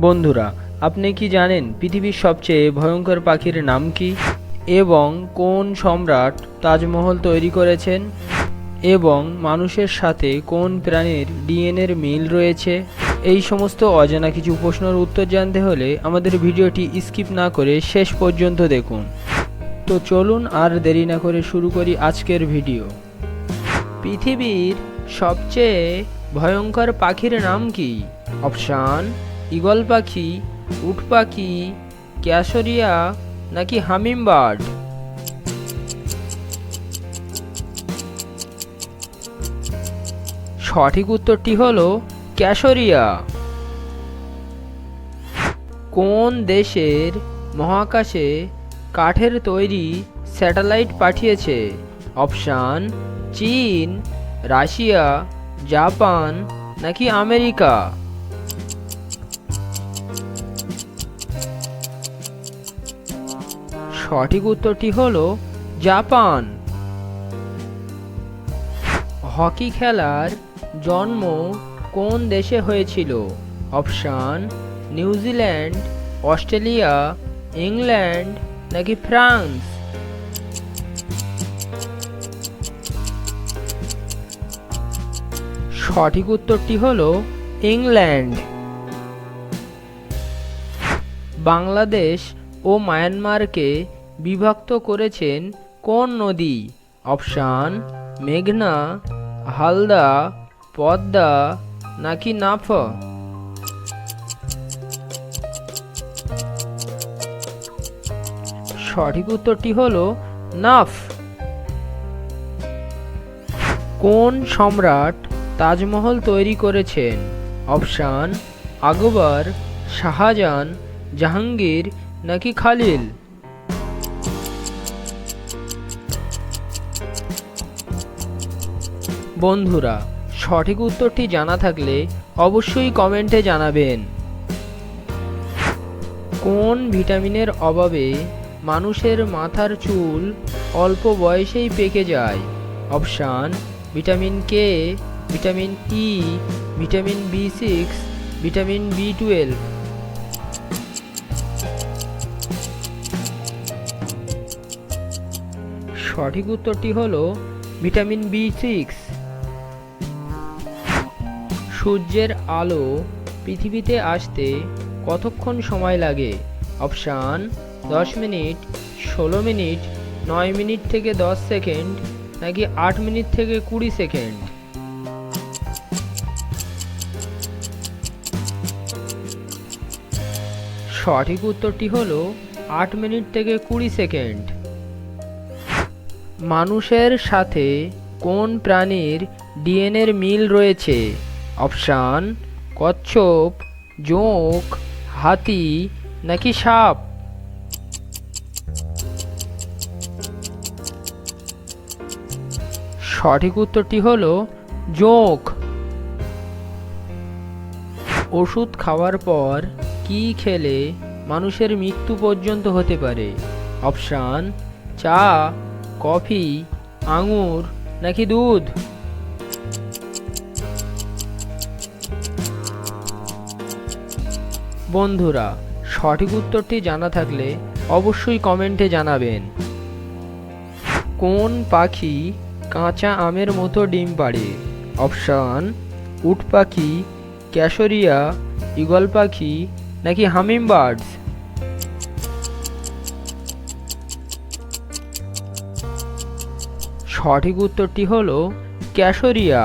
বন্ধুরা, আপনি কি জানেন পৃথিবীর সবচেয়ে ভয়ঙ্কর পাখির নাম কি এবং কোন সম্রাট তাজমহল তৈরি করেছেন এবং মানুষের সাথে কোন প্রাণীর ডিএনএর মিল রয়েছে? এই সমস্ত অজানা কিছু প্রশ্নের উত্তর জানতে হলে আমাদের ভিডিওটি স্কিপ না করে শেষ পর্যন্ত দেখুন। তো চলুন আর দেরি না করে শুরু করি আজকের ভিডিও। পৃথিবীর সবচেয়ে ভয়ঙ্কর পাখির নাম কি? অপশান: ঈগল পাখি, উট পাখি, ক্যাসরিয়া নাকি হামিংবার্ড? সঠিক উত্তরটি হলো ক্যাসরিয়া। কোন দেশের মহাকাশে কাঠের তৈরি স্যাটেলাইট পাঠিয়েছে? অপশান: চীন, রাশিয়া, জাপান নাকি আমেরিকা? সঠিক উত্তরটি হলো জাপান। হকি খেলার জন্ম কোন দেশে হয়েছিল? অপশান: নিউজিল্যান্ড, অস্ট্রেলিয়া, ইংল্যান্ড নাকি ফ্রান্স? সঠিক উত্তরটি হলো ইংল্যান্ড। বাংলাদেশ ও মায়ানমারকে বিভক্ত করেছেন কোন নদী? অপশান: মেঘনা, হালদা, পদ্মা নাকি নাফ? সঠিক উত্তরটি হলো নাফ। কোন সম্রাট তাজমহল তৈরি করেছেন? অপশান: আকবর, শাহজাহান, জাহাঙ্গীর নাকি খালিল? বন্ধুরা, সঠিক উত্তরটি জানা থাকলে অবশ্যই কমেন্টে জানাবেন। কোন ভিটামিনের অভাবে মানুষের মাথার চুল অল্প বয়সেই পেকে যায়? Option: vitamin K, vitamin E, vitamin বি6, vitamin বি12? সঠিক উত্তরটি হলো ভিটামিন বি6। সূর্যের আলো পৃথিবীতে আসতে কতক্ষণ সময় লাগে? অপশান: 10 মিনিট, 16 মিনিট, 9 মিনিট থেকে 10 সেকেন্ড নাকি 8 মিনিট থেকে 20 সেকেন্ড? সঠিক উত্তরটি হলো 8 মিনিট থেকে 20 সেকেন্ড। মানুষের সাথে কোন প্রাণীর ডিএনএর মিল রয়েছে? অপশান: কচ্ছপ, জোঁক, হাতি নাকি সাপ? সঠিক উত্তরটি হলো জোঁক। ওষুধ খাওয়ার পর কি খেলে মানুষের মৃত্যু পর্যন্ত হতে পারে? অপশান: চা, কফি, আঙুর নাকি দুধ? বন্ধুরা, সঠিক উত্তরটি জানা থাকলে অবশ্যই কমেন্টে জানাবেন। কোন পাখি কাঁচা আমের মতো ডিম পাড়ে? অপশান: উট পাখি, ক্যাসরিয়া, ঈগল পাখি নাকি হামিংবার্ডস? সঠিক উত্তরটি হলো ক্যাসরিয়া।